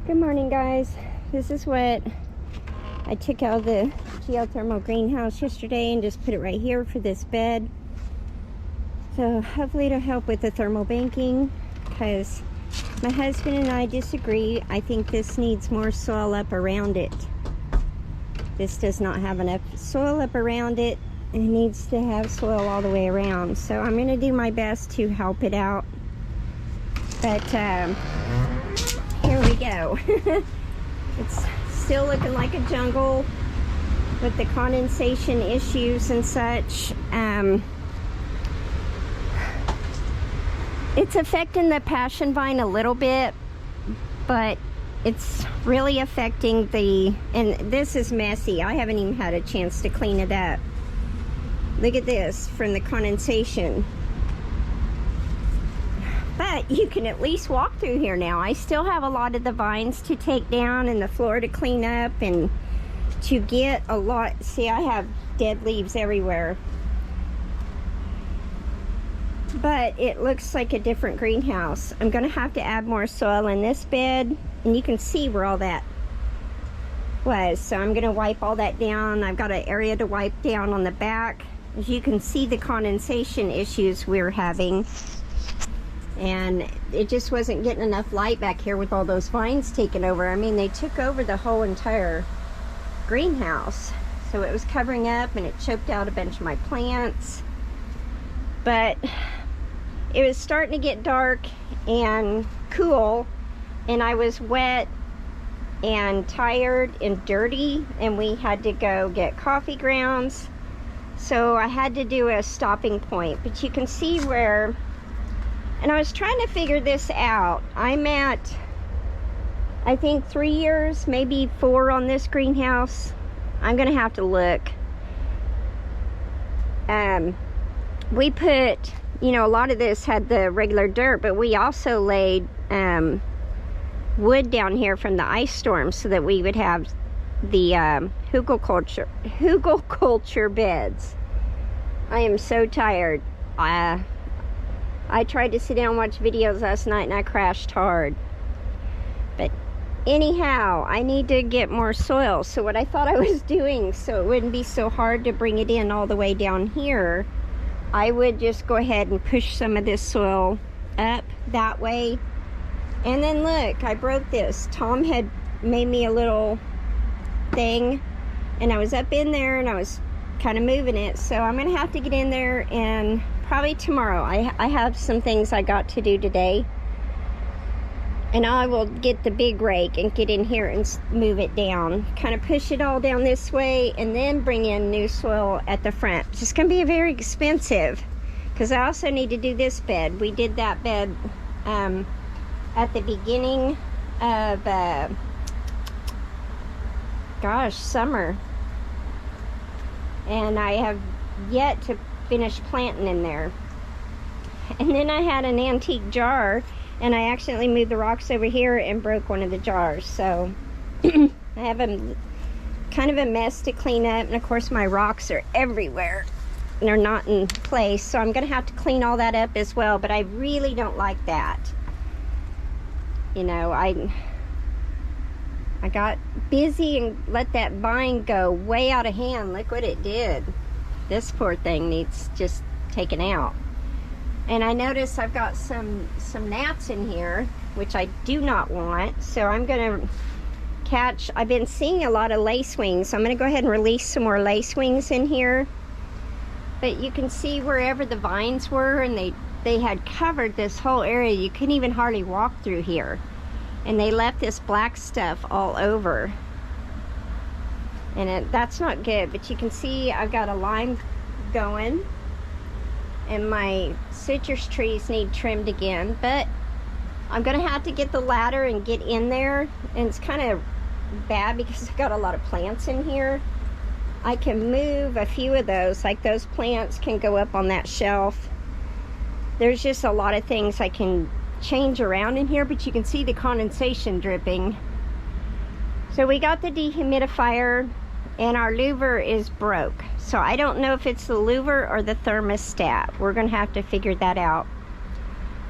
Good morning, guys. This is what I took out of the geothermal greenhouse yesterday and just put it right here for this bed. So hopefully it'll help with the thermal banking, because my husband and I disagree. I think this needs more soil up around it. This does not have enough soil up around it. It needs to have soil all the way around. So I'm going to do my best to help it out. But here we go. It's still looking like a jungle with the condensation issues and such. It's affecting the passion vine a little bit, but it's really affecting and this is messy. I haven't even had a chance to clean it up. Look at this from the condensation. But you can at least walk through here now. I still have a lot of the vines to take down and the floor to clean up and to get a lot. See, I have dead leaves everywhere. But it looks like a different greenhouse. I'm going to have to add more soil in this bed, and you can see where all that was. So I'm going to wipe all that down. I've got an area to wipe down on the back. As you can see, the condensation issues we're having. And it just wasn't getting enough light back here with all those vines taken over. I mean, they took over the whole entire greenhouse. So it was covering up and it choked out a bunch of my plants. But it was starting to get dark and cool, and I was wet and tired and dirty, and we had to go get coffee grounds. So I had to do a stopping point. But you can see where, and I was trying to figure this out. I'm at, I think 3 years, maybe 4 on this greenhouse. I'm gonna have to look. We put, you know, a lot of this had the regular dirt, but we also laid wood down here from the ice storm so that we would have the hugelkultur beds. I am so tired. I tried to sit down and watch videos last night and I crashed hard. But anyhow, I need to get more soil. So what I thought I was doing, so it wouldn't be so hard to bring it in all the way down here, I would just go ahead and push some of this soil up that way. And then look, I broke this. Tom had made me a little thing, and I was up in there and I was kind of moving it. So I'm gonna have to get in there, and probably tomorrow. I have some things I got to do today, and I will get the big rake and get in here and move it down, kind of push it all down this way, and then bring in new soil at the front. It's going to be very expensive, because I also need to do this bed. We did that bed at the beginning of summer, and I have yet to finish planting in there. And then I had an antique jar, and I accidentally moved the rocks over here and broke one of the jars. So I have kind of a mess to clean up, and of course my rocks are everywhere and they're not in place, so I'm gonna have to clean all that up as well. But I really don't like that. You know, I got busy and let that vine go way out of hand. Look what it did. This poor thing needs just taken out. And I notice I've got some gnats in here, which I do not want. So I'm gonna catch, I've been seeing a lot of lacewings, so I'm gonna go ahead and release some more lacewings in here. But you can see wherever the vines were, and they had covered this whole area. You couldn't even hardly walk through here. And they left this black stuff all over. And that's not good, but you can see I've got a lime going. And my citrus trees need trimmed again, but I'm gonna have to get the ladder and get in there. And it's kind of bad because I've got a lot of plants in here. I can move a few of those, like those plants can go up on that shelf. There's just a lot of things I can change around in here, but you can see the condensation dripping. So we got the dehumidifier, and our louver is broke. So I don't know if it's the louver or the thermostat. We're gonna have to figure that out.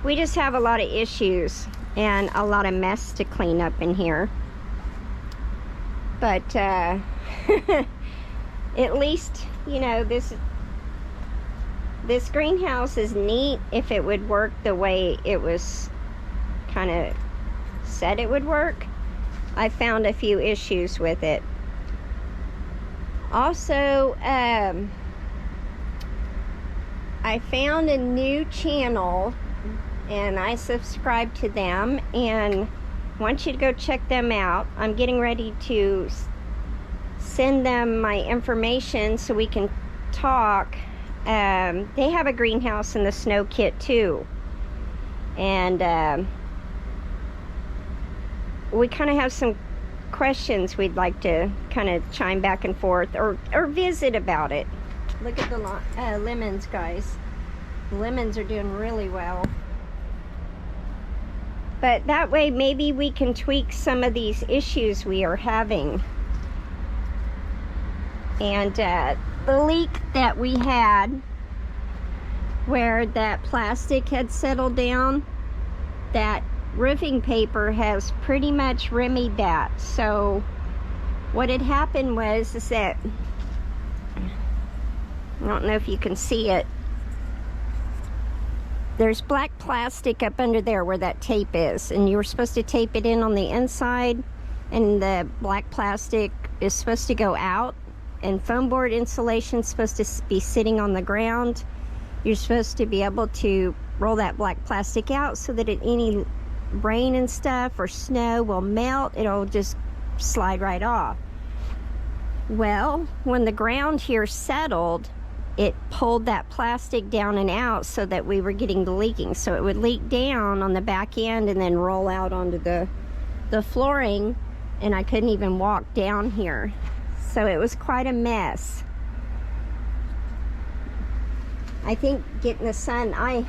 We just have a lot of issues. and a lot of mess to clean up in here. But at least, you know, this greenhouse is neat if it would work the way it was kind of said it would work. I found a few issues with it. Also, I found a new channel and I subscribed to them, and I want you to go check them out. I'm getting ready to send them my information so we can talk. They have a greenhouse in the snow kit too, and we kind of have some questions we'd like to kind of chime back and forth or visit about it. Look at the lemons, guys. The lemons are doing really well. But that way maybe we can tweak some of these issues we are having. And the leak that we had where that plastic had settled down, that roofing paper has pretty much remedied that. So what had happened was is that, I don't know if you can see it, there's black plastic up under there where that tape is, and you were supposed to tape it in on the inside, and the black plastic is supposed to go out, and foam board insulation is supposed to be sitting on the ground. You're supposed to be able to roll that black plastic out so that any rain and stuff or snow will melt. It'll just slide right off. Well, when the ground here settled, it pulled that plastic down and out so that we were getting the leaking. So it would leak down on the back end and then roll out onto the flooring, and I couldn't even walk down here. So it was quite a mess. I think getting the sun, I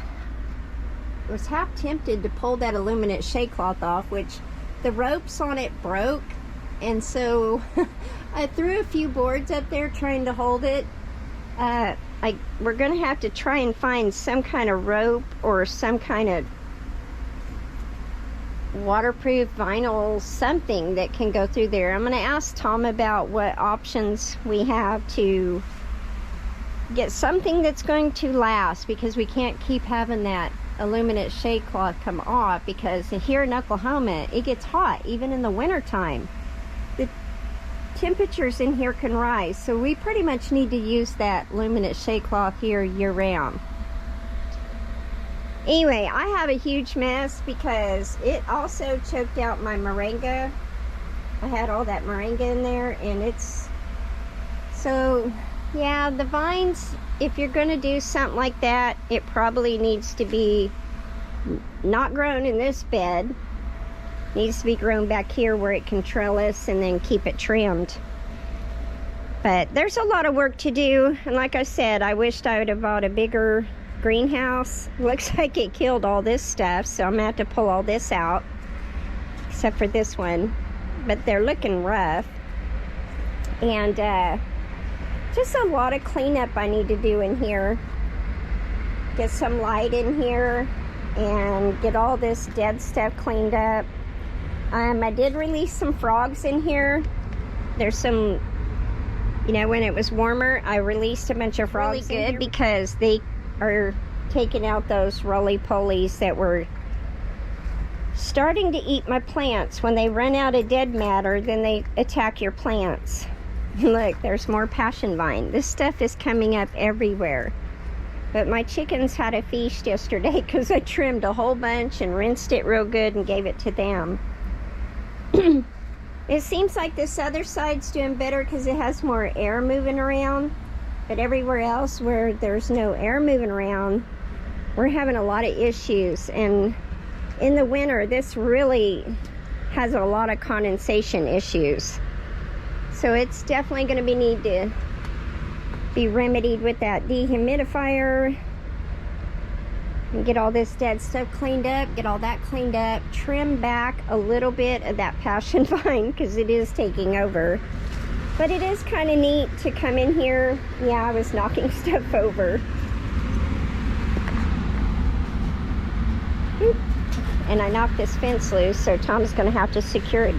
was half tempted to pull that aluminum shade cloth off, which the ropes on it broke, and so I threw a few boards up there trying to hold it. We're gonna have to try and find some kind of rope or some kind of waterproof vinyl, something that can go through there. I'm gonna ask Tom about what options we have to get something that's going to last, because we can't keep having that aluminum shade cloth come off, because here in Oklahoma it gets hot even in the winter time. The temperatures in here can rise, so we pretty much need to use that aluminum shade cloth here year round. Anyway, I have a huge mess because it also choked out my moringa. I had all that moringa in there, and it's so, yeah, the vines, if you're going to do something like that, it probably needs to be not grown in this bed. It needs to be grown back here where it can trellis and then keep it trimmed. But there's a lot of work to do, and like I said, I wished I would have bought a bigger greenhouse. Looks like it killed all this stuff, so I'm gonna have to pull all this out except for this one, but they're looking rough. And just a lot of cleanup I need to do in here. Get some light in here and get all this dead stuff cleaned up. I did release some frogs in here. There's some, you know, when it was warmer, I released a bunch of frogs. Really good, because they are taking out those roly-polies that were starting to eat my plants. When they run out of dead matter, then they attack your plants. Look, there's more passion vine. This stuff is coming up everywhere. But my chickens had a feast yesterday because I trimmed a whole bunch and rinsed it real good and gave it to them. It seems like this other side's doing better because it has more air moving around. But everywhere else where there's no air moving around, we're having a lot of issues. And in the winter, this really has a lot of condensation issues. So it's definitely going to need to be remedied with that dehumidifier. And get all this dead stuff cleaned up, get all that cleaned up, trim back a little bit of that passion vine because it is taking over. But it is kind of neat to come in here. Yeah, I was knocking stuff over. and I knocked this fence loose, so Tom's gonna have to secure it.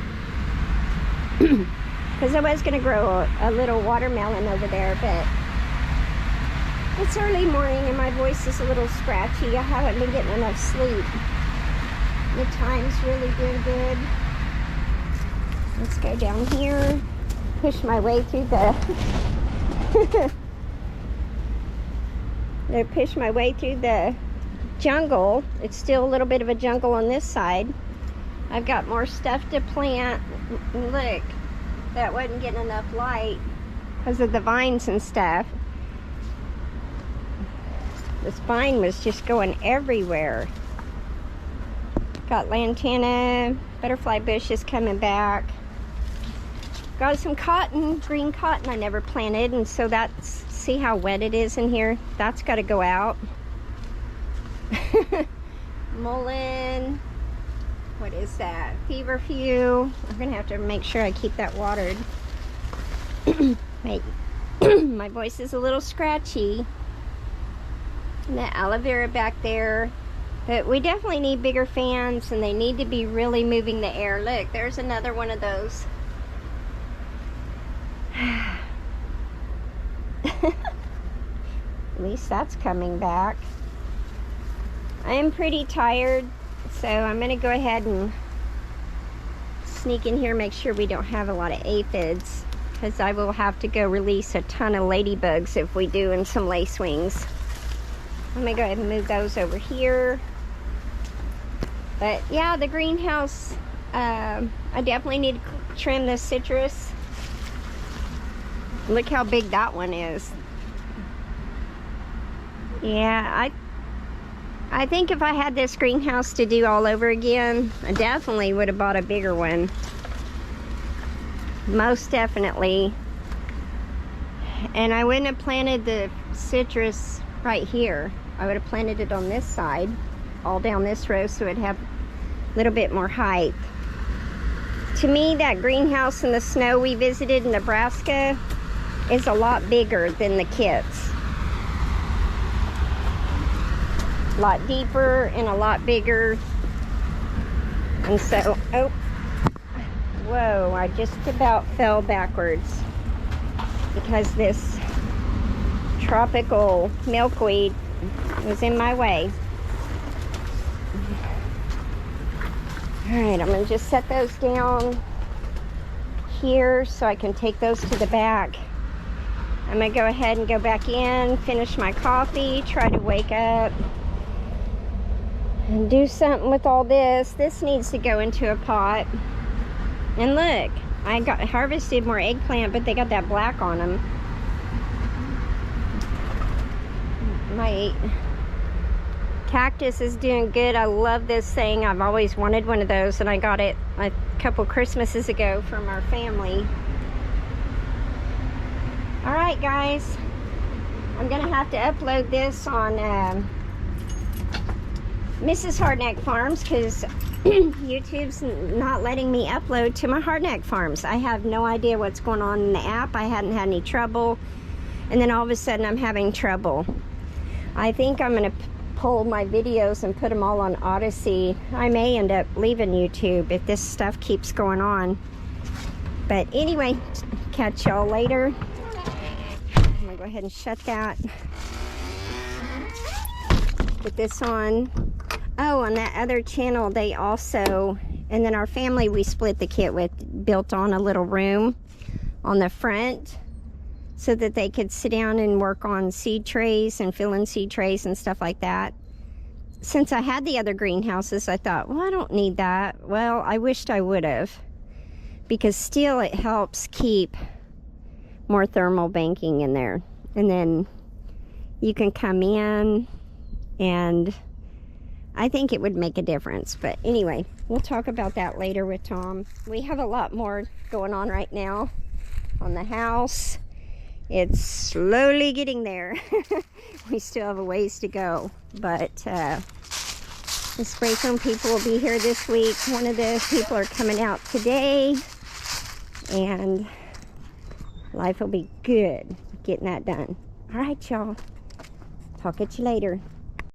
Because I was gonna grow a little watermelon over there, but it's early morning and my voice is a little scratchy. I haven't been getting enough sleep. The time's really doing good. Let's go down here, push my way through the push my way through the jungle. It's still a little bit of a jungle on this side. I've got more stuff to plant. Look, that wasn't getting enough light because of the vines and stuff. This vine was just going everywhere. Got lantana, butterfly bushes coming back. Got some cotton, green cotton I never planted, and so that's, see how wet it is in here? That's got to go out. Mullein, what is that? Feverfew. I'm gonna have to make sure I keep that watered. My voice is a little scratchy. And the aloe vera back there. But we definitely need bigger fans, and they need to be really moving the air. Look, there's another one of those. At least that's coming back. I am pretty tired, so I'm going to go ahead and sneak in here, make sure we don't have a lot of aphids, because I will have to go release a ton of ladybugs if we do, and some lacewings. I'm going to go ahead and move those over here. But yeah, the greenhouse, I definitely need to trim this citrus. Look how big that one is. Yeah, I think if I had this greenhouse to do all over again, I definitely would have bought a bigger one. Most definitely. And I wouldn't have planted the citrus right here. I would have planted it on this side, all down this row, so it'd have a little bit more height. To me, that greenhouse in the snow we visited in Nebraska is a lot bigger than the kits. A lot deeper and a lot bigger. And so, oh, whoa, I just about fell backwards because this tropical milkweed was in my way. All right, I'm gonna just set those down here so I can take those to the back. I'm gonna go ahead and go back in, finish my coffee, try to wake up and do something with all this. This needs to go into a pot. And look, I harvested more eggplant, but they got that black on them. My cactus is doing good. I love this thing. I've always wanted one of those, and I got it a couple Christmases ago from our family. All right, guys, I'm gonna have to upload this on Mrs. Hardneck Farms because YouTube's not letting me upload to my Hardneck Farms. I have no idea what's going on in the app. I hadn't had any trouble, and then all of a sudden I'm having trouble. I think I'm gonna pull my videos and put them all on Odyssey. I may end up leaving YouTube if this stuff keeps going on. But anyway, catch y'all later. I'm gonna go ahead and shut that. Put this on. Oh, on that other channel, they also, and then our family we split the kit with, built on a little room on the front so that they could sit down and work on seed trays and fill in seed trays and stuff like that. Since I had the other greenhouses, I thought, well, I don't need that. Well, I wished I would have, because still it helps keep more thermal banking in there. And then you can come in, and I think it would make a difference. But anyway, we'll talk about that later with Tom. We have a lot more going on right now on the house. It's slowly getting there. We still have a ways to go, but the spray foam people will be here this week. One of the people are coming out today, and life will be good getting that done. All right, y'all. Talk at you later.